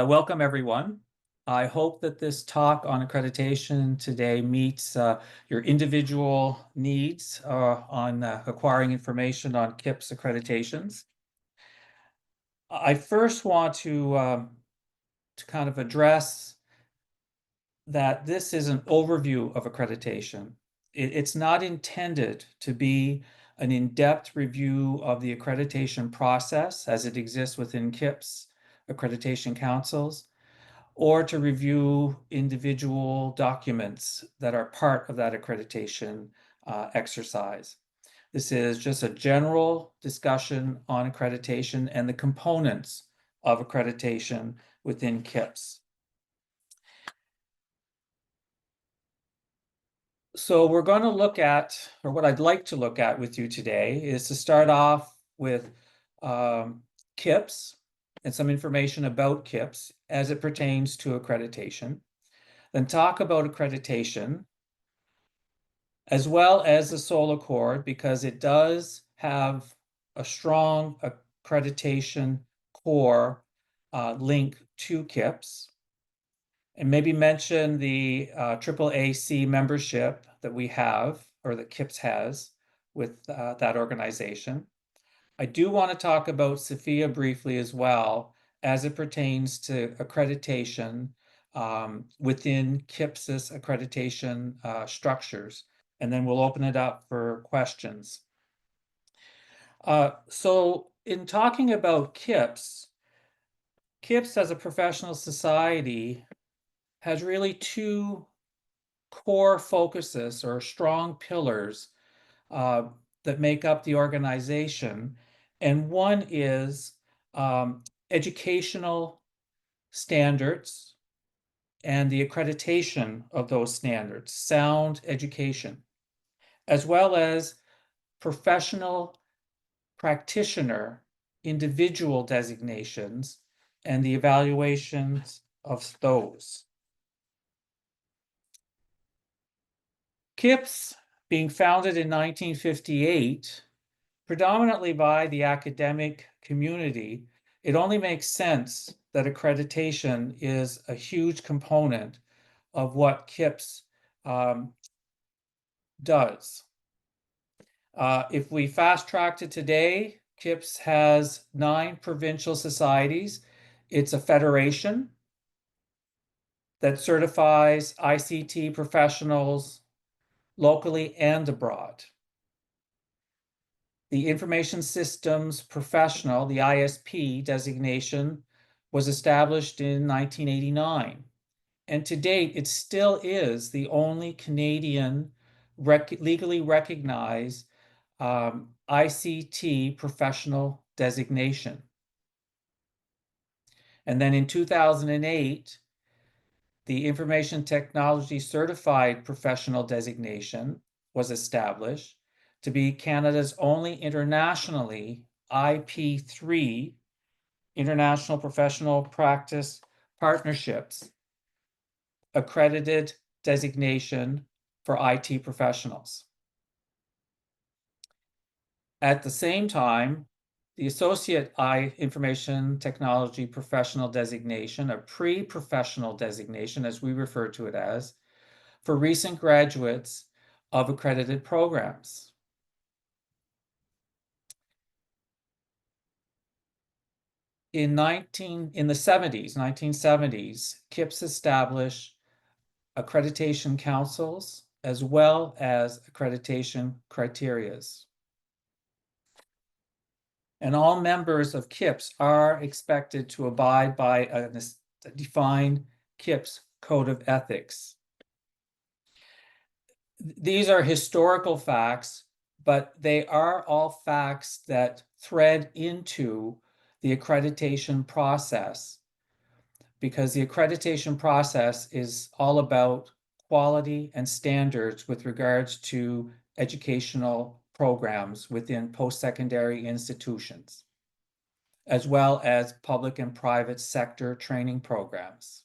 Welcome, everyone. I hope that this talk on accreditation today meets your individual needs on acquiring information on CIPS accreditations. I first want to kind of address that this is an overview of accreditation. It's not intended to be an in-depth review of the accreditation process as it exists within CIPS accreditation councils, or to review individual documents that are part of that accreditation exercise. This is just a general discussion on accreditation and the components of accreditation within CIPS. So we're going to look at, or what I'd like to look at with you today is to start off with CIPS and some information about CIPS as it pertains to accreditation, then talk about accreditation, as well as the Seoul Accord, because it does have a strong accreditation core link to CIPS, and maybe mention the AAAC membership that we have, or that CIPS has, with that organization. I do want to talk about Sophia briefly as well, as it pertains to accreditation within CIPS's accreditation structures, and then we'll open it up for questions. So in talking about CIPS as a professional society has really two core focuses or strong pillars that make up the organization. And one is educational standards and the accreditation of those standards, sound education, as well as professional practitioner individual designations and the evaluations of those. CIPS, being founded in 1958, predominantly by the academic community, it only makes sense that accreditation is a huge component of what CIPS does. If we fast track to today, CIPS has 9 provincial societies. It's a federation that certifies ICT professionals locally and abroad. The Information Systems Professional, the I.S.P designation, was established in 1989. And to date, it still is the only Canadian legally recognized ICT professional designation. And then in 2008, the Information Technology Certified Professional designation was established to be Canada's only internationally IP3, International Professional Practice Partnerships, accredited designation for IT professionals. At the same time, the Associate Information Technology Professional designation, a pre-professional designation, as we refer to it as, for recent graduates of accredited programs. In the 1970s, CIPS established accreditation councils as well as accreditation criterias. And all members of CIPS are expected to abide by a defined CIPS code of ethics. These are historical facts, but they are all facts that thread into the accreditation process, because the accreditation process is all about quality and standards with regards to educational programs within post-secondary institutions, as well as public and private sector training programs.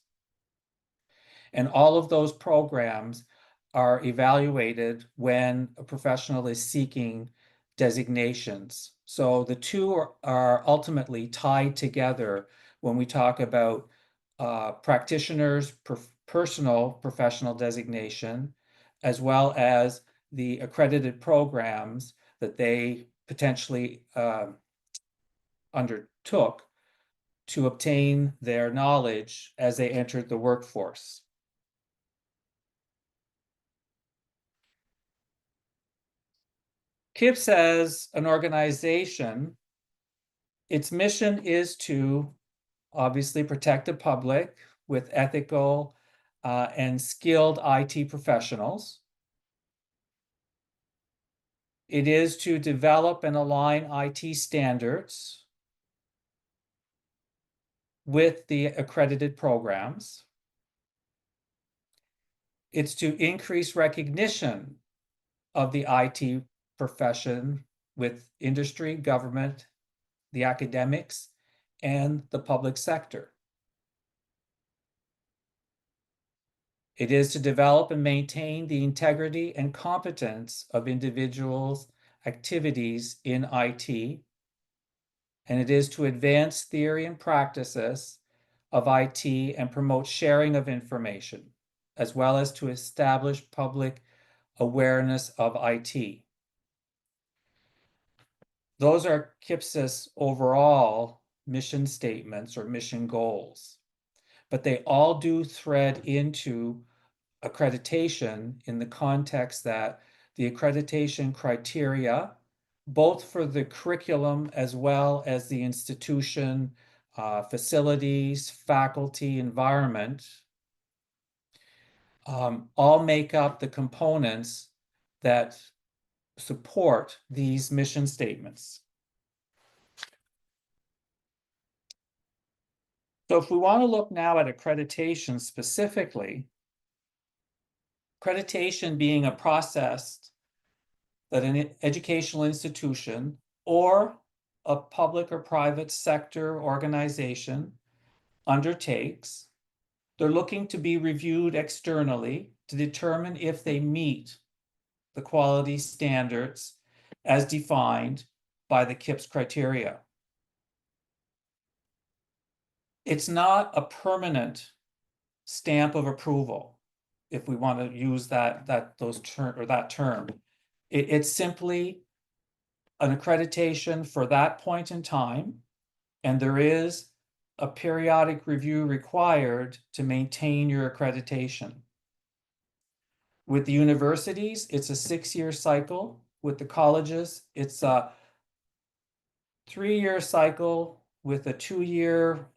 And all of those programs are evaluated when a professional is seeking designations. So the two are ultimately tied together when we talk about practitioners' personal professional designation, as well as the accredited programs that they potentially undertook to obtain their knowledge as they entered the workforce. CIPS as an organization, its mission is to obviously protect the public with ethical and skilled IT professionals. It is to develop and align IT standards with the accredited programs. It's to increase recognition of the IT profession with industry, government, the academics, and the public sector. It is to develop and maintain the integrity and competence of individuals' activities in IT, and it is to advance theory and practices of IT and promote sharing of information, as well as to establish public awareness of IT. Those are CIPS's overall mission statements or mission goals, but they all do thread into accreditation in the context that the accreditation criteria, both for the curriculum as well as the institution, facilities, faculty, environment, all make up the components that support these mission statements. So if we want to look now at accreditation specifically, accreditation being a process that an educational institution or a public or private sector organization undertakes, they're looking to be reviewed externally to determine if they meet the quality standards as defined by the CIPS criteria. It's not a permanent stamp of approval, if we want to use that term. It's simply an accreditation for that point in time, and there is a periodic review required to maintain your accreditation. With the universities, it's a 6-year cycle. With the colleges, it's a 3-year cycle with a 2-year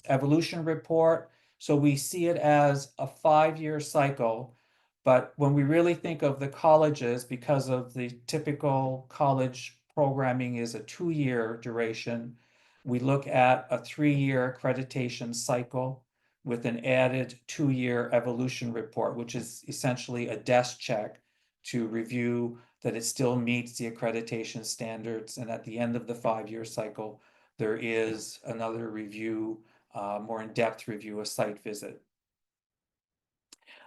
evolution report. So we see it as a 5-year cycle. But when we really think of the colleges, because of the typical college programming is a 2-year duration, we look at a 3-year accreditation cycle with an added 2-year evolution report, which is essentially a desk check to review that it still meets the accreditation standards. And at the end of the 5-year cycle, there is another review, more in-depth review, a site visit.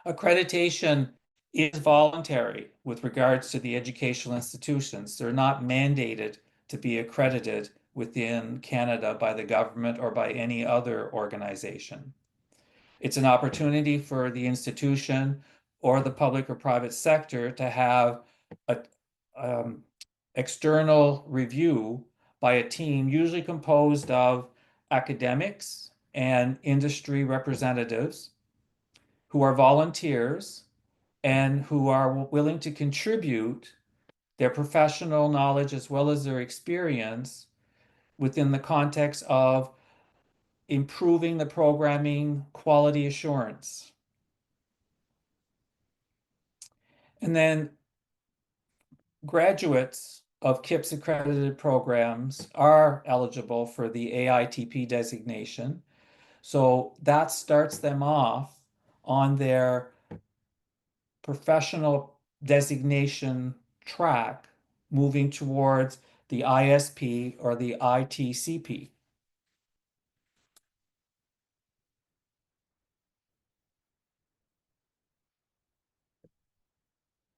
Accreditation is voluntary with regards to the educational institutions. They're not mandated to be accredited within Canada by the government or by any other organization. It's an opportunity for the institution or the public or private sector to have an external review by a team usually composed of academics and industry representatives who are volunteers and who are willing to contribute their professional knowledge as well as their experience within the context of improving the programming quality assurance. And then graduates of CIPS accredited programs are eligible for the AITP designation. So that starts them off on their professional designation track, moving towards the I.S.P or the ITCP.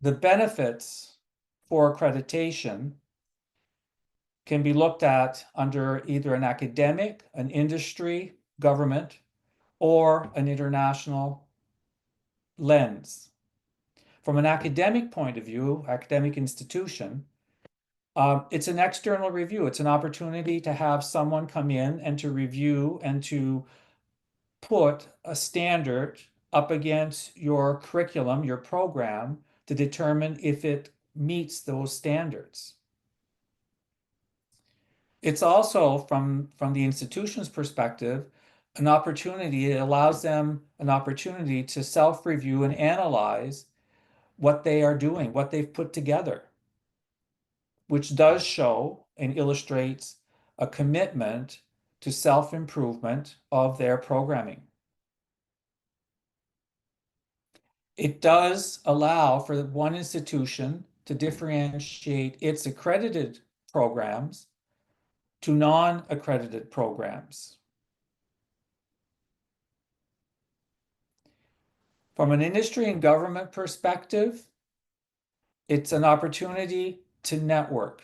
The benefits for accreditation can be looked at under either an academic, an industry, government, or an international lens. From an academic point of view, academic institution, it's an external review. It's an opportunity to have someone come in and to review and to put a standard up against your curriculum, your program, to determine if it meets those standards. It's also, from the institution's perspective, an opportunity. It allows them an opportunity to self-review and analyze what they are doing, what they've put together, which does show and illustrates a commitment to self-improvement of their programming. It does allow for one institution to differentiate its accredited programs to non-accredited programs. From an industry and government perspective, it's an opportunity to network.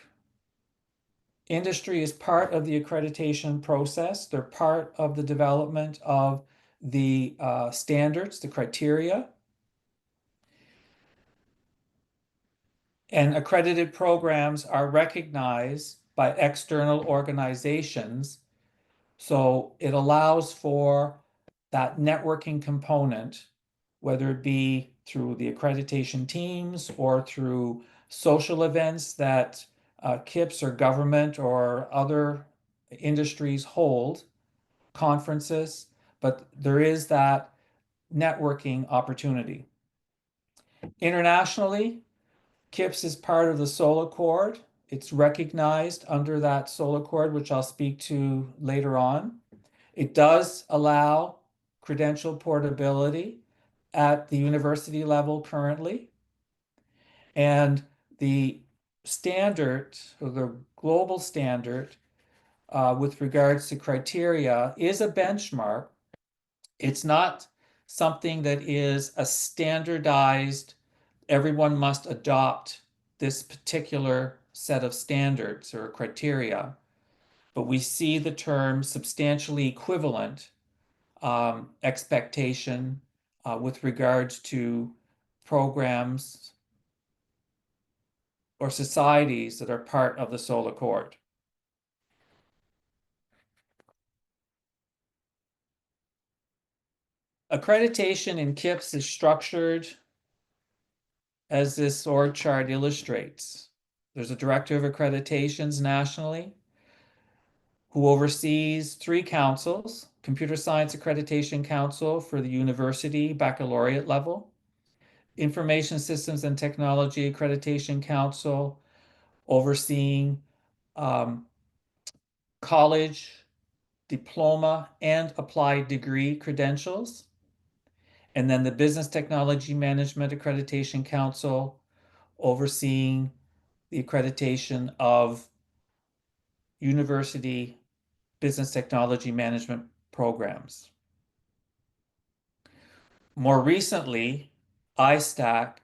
Industry is part of the accreditation process. They're part of the development of the standards, the criteria. And accredited programs are recognized by external organizations. So it allows for that networking component, whether it be through the accreditation teams or through social events that CIPS or government or other industries hold, conferences, but there is that networking opportunity. Internationally, CIPS is part of the Seoul Accord. It's recognized under that Seoul Accord, which I'll speak to later on. It does allow credential portability at the university level currently. And the standard, or the global standard, with regards to criteria is a benchmark. It's not something that is a standardized, everyone must adopt this particular set of standards or criteria, but we see the term substantially equivalent expectation with regards to programs or societies that are part of the Seoul Accord. Accreditation in CIPS is structured as this org chart illustrates. There's a director of accreditations nationally who oversees 3 councils: Computer Science Accreditation Council for the university baccalaureate level, Information Systems and Technology Accreditation Council overseeing college, diploma, and applied degree credentials, and then the Business Technology Management Accreditation Council overseeing the accreditation of university business technology management programs. More recently, ISTAC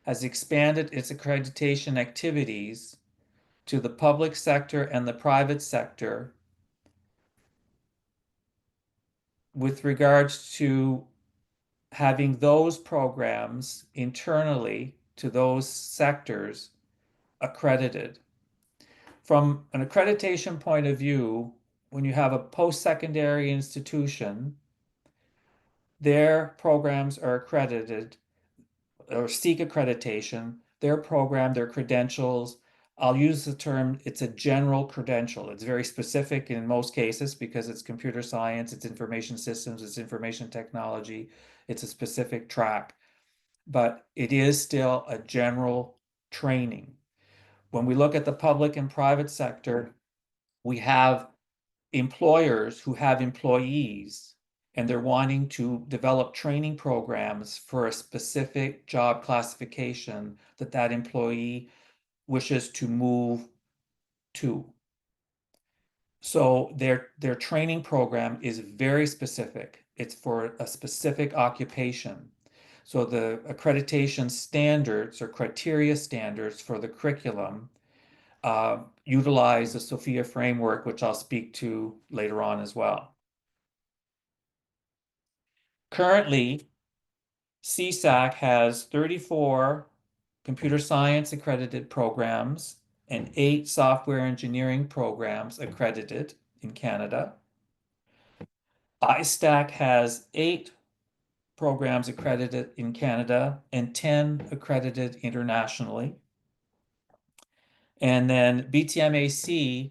has expanded its accreditation activities to the public sector and the private sector with regards to having those programs internally to those sectors accredited. From an accreditation point of view, when you have a post-secondary institution, their programs are accredited or seek accreditation, their program, their credentials. I'll use the term, it's a general credential. It's very specific in most cases because it's computer science, it's information systems, it's information technology, it's a specific track, but it is still a general training. When we look at the public and private sector, we have employers who have employees and they're wanting to develop training programs for a specific job classification that that employee wishes to move to. So their training program is very specific. It's for a specific occupation. So the accreditation standards or criteria standards for the curriculum utilize the SOFIA framework, which I'll speak to later on as well. Currently, CSAC has 34 computer science accredited programs and 8 software engineering programs accredited in Canada. ISTAC has 8 programs accredited in Canada and 10 accredited internationally. And then BTMAC,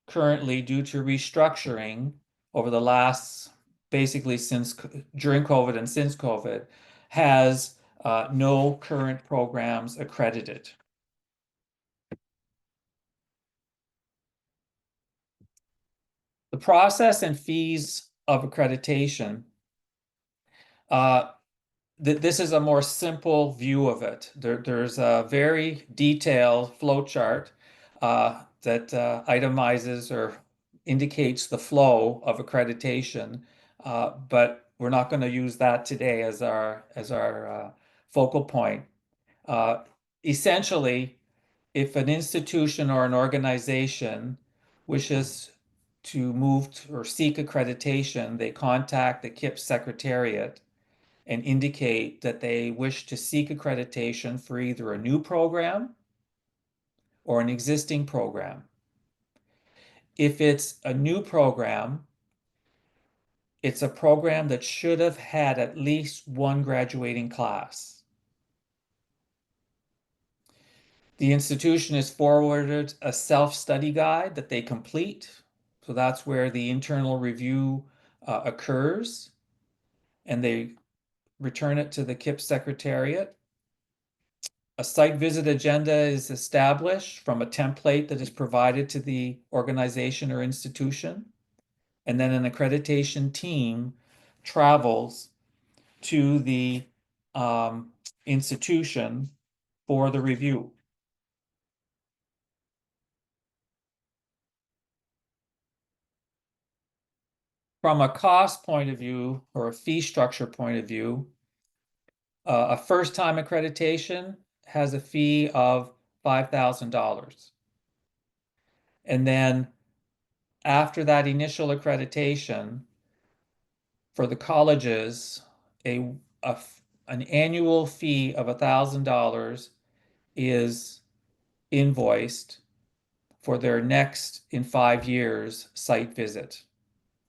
currently, due to restructuring over the last, basically since during COVID and since COVID, has no current programs accredited. The process and fees of accreditation, this is a more simple view of it. There's a very detailed flow chart that itemizes or indicates the flow of accreditation, but we're not going to use that today as our focal point. Essentially, if an institution or an organization wishes to move or seek accreditation, they contact the CIPS Secretariat and indicate that they wish to seek accreditation for either a new program or an existing program. If it's a new program, it's a program that should have had at least one graduating class. The institution is forwarded a self-study guide that they complete. So that's where the internal review occurs, and they return it to the CIPS Secretariat. A site visit agenda is established from a template that is provided to the organization or institution. And then an accreditation team travels to the institution for the review. From a cost point of view or a fee structure point of view, a first-time accreditation has a fee of $5,000. And then after that initial accreditation, for the colleges, an annual fee of $1,000 is invoiced for their next, in 5 years, site visit.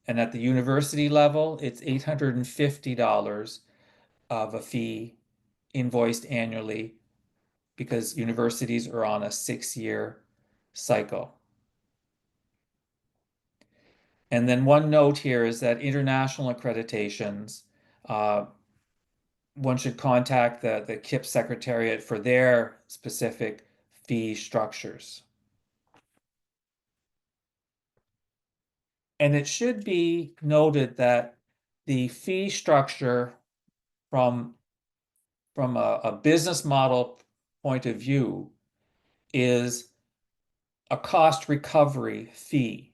And at the university level, it's $850 of a fee invoiced annually because universities are on a 6-year cycle. And then one note here is that international accreditations, one should contact the CIPS Secretariat for their specific fee structures. And it should be noted that the fee structure from a business model point of view is a cost recovery fee.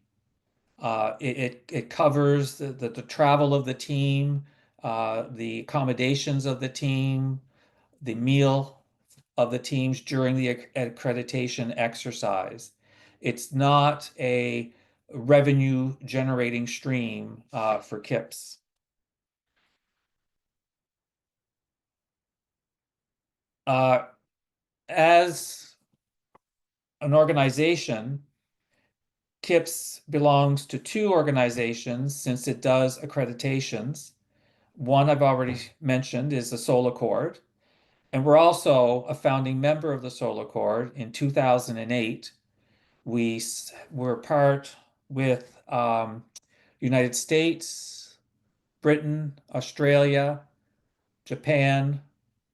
It covers the travel of the team, the accommodations of the team, the meal of the teams during the accreditation exercise. It's not a revenue generating stream for CIPS. As an organization, CIPS belongs to 2 organizations since it does accreditations. One I've already mentioned is the Seoul Accord, and we're also a founding member of the Seoul Accord. In 2008, we were part with United States, Britain, Australia, Japan,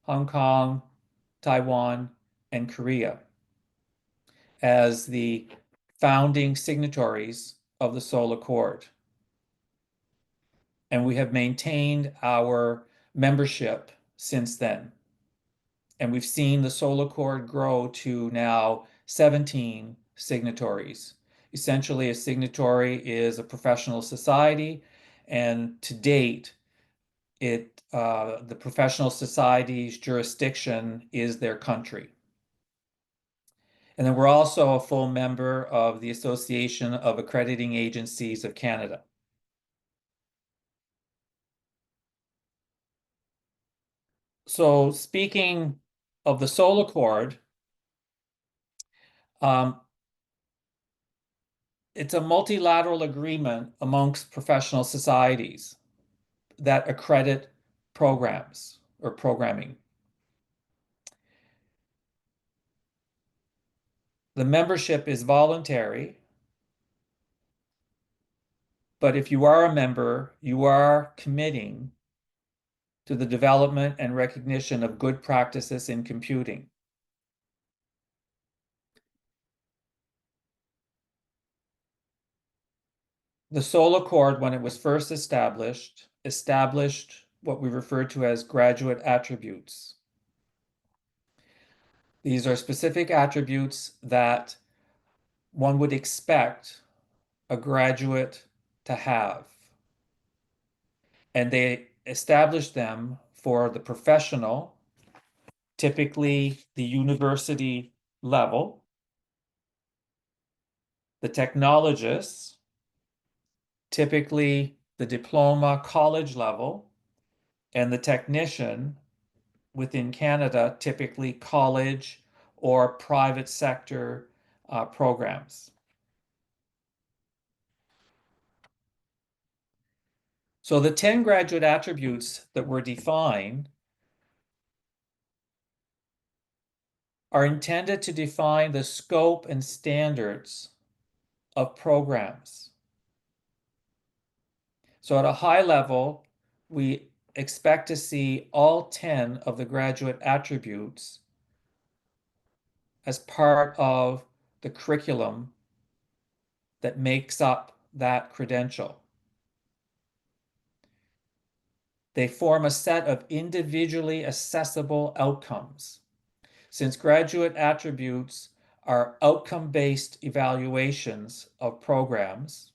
Hong Kong, Taiwan, and Korea as the founding signatories of the Seoul Accord. And we have maintained our membership since then. And we've seen the Seoul Accord grow to now 17 signatories. Essentially, a signatory is a professional society, and to date, the professional society's jurisdiction is their country. And then we're also a full member of the Association of Accrediting Agencies of Canada. So speaking of the Seoul Accord, um, it's a multilateral agreement amongst professional societies that accredit programs or programming. The membership is voluntary, but if you are a member, you are committing to the development and recognition of good practices in computing. The Seoul Accord, when it was first established what we refer to as graduate attributes. These are specific attributes that one would expect a graduate to have. And they established them for the professional, typically the university level, the technologists, typically the diploma college level, and the technician within Canada, typically college or private sector programs. So the 10 graduate attributes that were defined are intended to define the scope and standards of programs. So at a high level, we expect to see all 10 of the graduate attributes as part of the curriculum that makes up that credential. They form a set of individually accessible outcomes. Since graduate attributes are outcome-based evaluations of programs,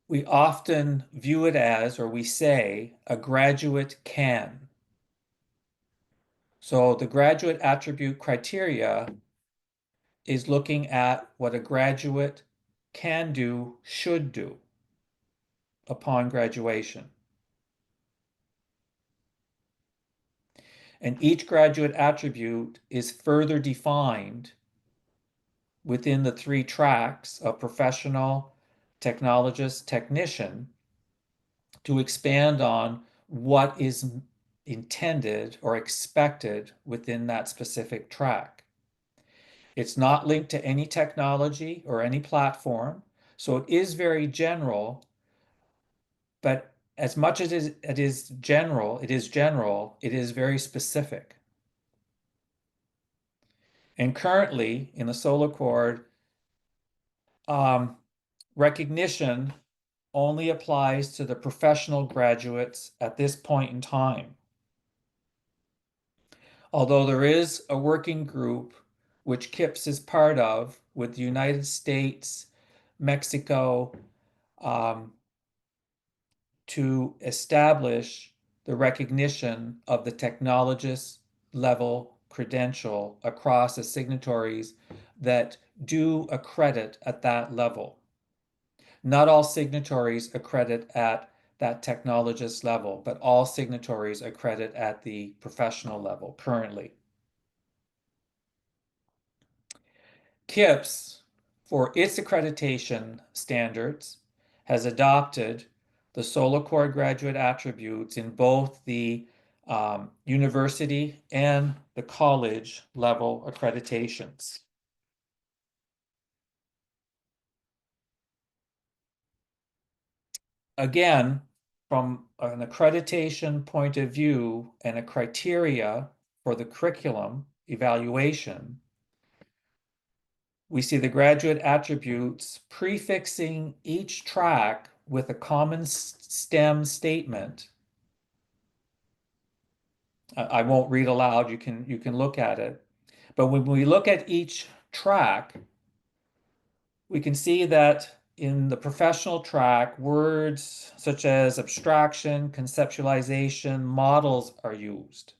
we often view it as, or we say, a graduate can. So the graduate attribute criteria is looking at what a graduate can do, should do upon graduation. And each graduate attribute is further defined within the 3 tracks of professional, technologist, technician to expand on what is intended or expected within that specific track. It's not linked to any technology or any platform, so it is very general, but as much as it is general, it is very specific. And currently, in the Seoul Accord, recognition only applies to the professional graduates at this point in time. Although there is a working group which CIPS is part of with the United States, Mexico, to establish the recognition of the technologist level credential across the signatories that do accredit at that level. Not all signatories accredit at that technologist level, but all signatories accredit at the professional level currently. CIPS, for its accreditation standards, has adopted the Seoul Accord graduate attributes in both the university and the college level accreditations. Again, from an accreditation point of view and a criteria for the curriculum evaluation, we see the graduate attributes prefixing each track with a common STEM statement. I won't read aloud, you can look at it. But when we look at each track, we can see that in the professional track, words such as abstraction, conceptualization, models are used.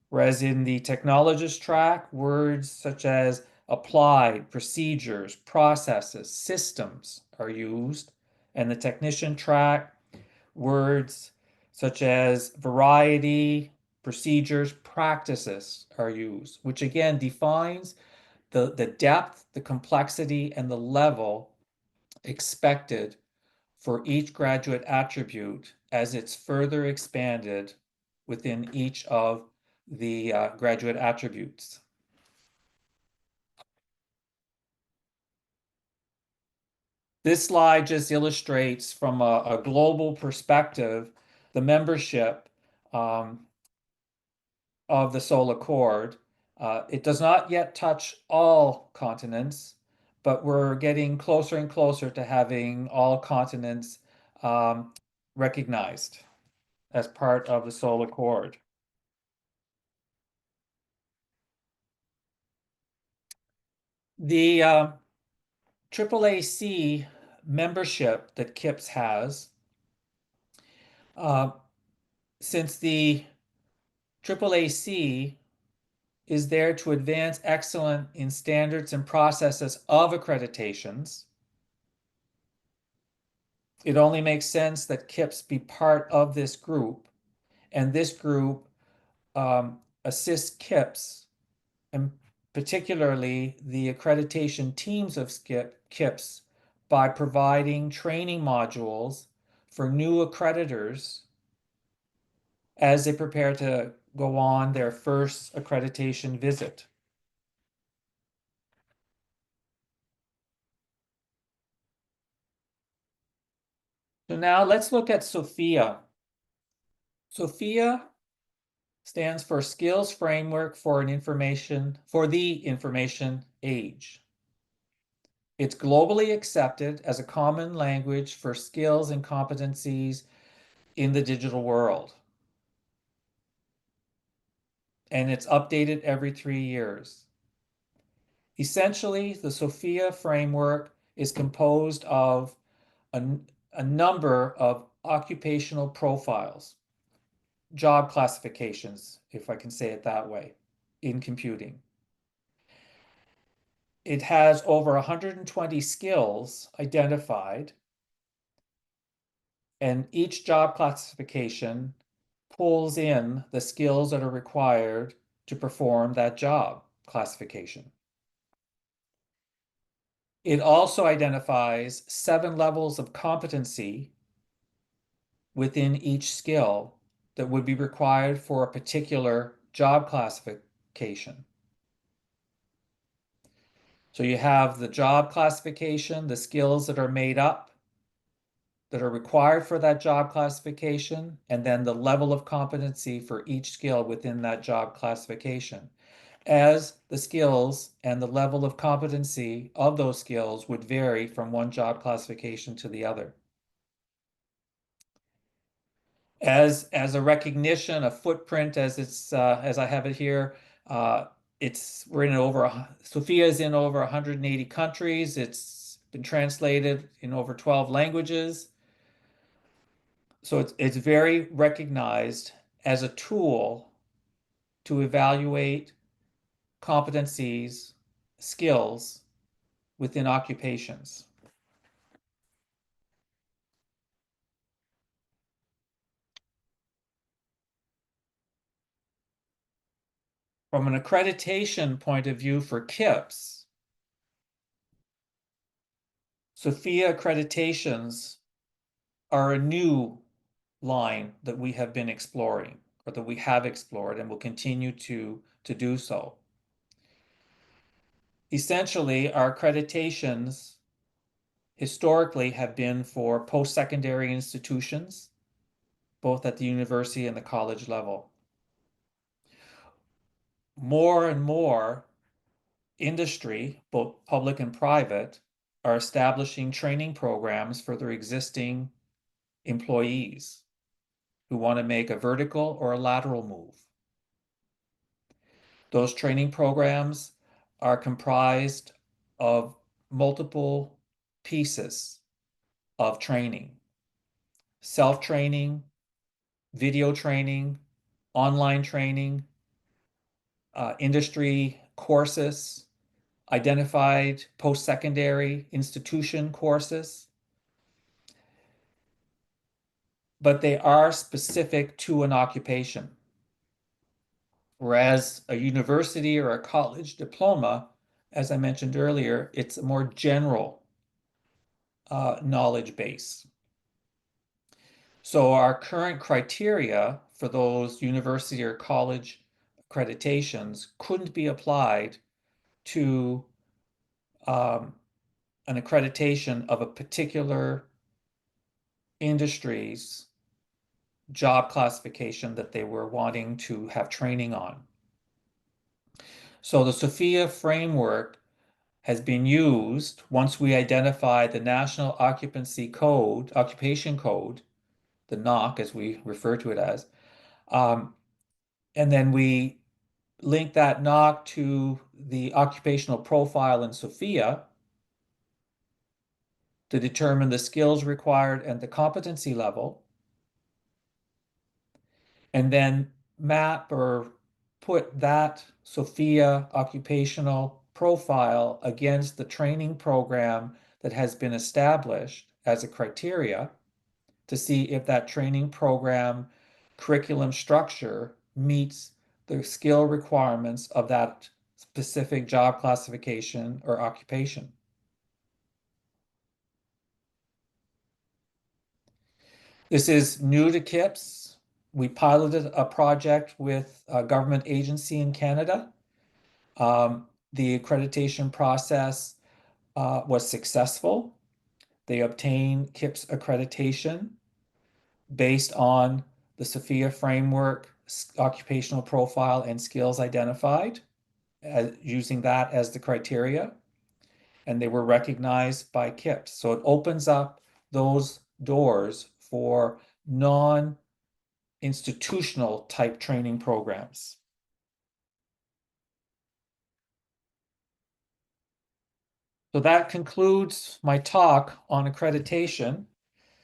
Whereas in the technologist track, words such as applied, procedures, processes, systems are used. And the technician track, words such as variety, procedures, practices are used, which again defines the depth, the complexity, and the level expected for each graduate attribute as it's further expanded within each of the graduate attributes. This slide just illustrates from a global perspective the membership of the Seoul Accord. It does not yet touch all continents, but we're getting closer and closer to having all continents recognized as part of the Seoul Accord. The AAAC membership that CIPS has, since the AAAC is there to advance excellence in standards and processes of accreditations, it only makes sense that CIPS be part of this group, and this group assists CIPS, and particularly the accreditation teams of CIPS, by providing training modules for new accreditors as they prepare to go on their first accreditation visit. So now let's look at SOFIA. SOFIA stands for Skills Framework for the Information Age. It's globally accepted as a common language for skills and competencies in the digital world. And it's updated every 3 years. Essentially, the SOFIA framework is composed of a number of occupational profiles, job classifications, if I can say it that way, in computing. It has over 120 skills identified, and each job classification pulls in the skills that are required to perform that job classification. It also identifies 7 levels of competency within each skill that would be required for a particular job classification. So you have the job classification, the skills that are made up, that are required for that job classification, and then the level of competency for each skill within that job classification. As the skills and the level of competency of those skills would vary from one job classification to the other. As a recognition, a footprint, as I have it here, SOFIA is in over 180 countries. It's been translated in over 12 languages. So it's very recognized as a tool to evaluate competencies, skills within occupations. From an accreditation point of view for CIPS, SOFIA accreditations are a new line that we have been exploring, or that we have explored and will continue to do so. Essentially, our accreditations historically have been for post-secondary institutions, both at the university and the college level. More and more industry, both public and private, are establishing training programs for their existing employees who want to make a vertical or a lateral move. Those training programs are comprised of multiple pieces of training: self-training, video training, online training, industry courses, identified post-secondary institution courses. but they are specific to an occupation. Whereas a university or a college diploma, as I mentioned earlier, it's a more general knowledge base. So our current criteria for those university or college accreditations couldn't be applied to an accreditation of a particular industry's job classification that they were wanting to have training on. So the SOFIA framework has been used once we identify the National Occupation Code, the NOC as we refer to it as, and then we link that NOC to the occupational profile in SOFIA to determine the skills required and the competency level, and then map or put that SOFIA occupational profile against the training program that has been established as a criteria to see if that training program curriculum structure meets the skill requirements of that specific job classification or occupation. This is new to CIPS. We piloted a project with a government agency in Canada. The accreditation process was successful. They obtained CIPS accreditation based on the SOFIA framework, occupational profile, and skills identified, using that as the criteria. And they were recognized by CIPS. So it opens up those doors for non-institutional type training programs. So that concludes my talk on accreditation.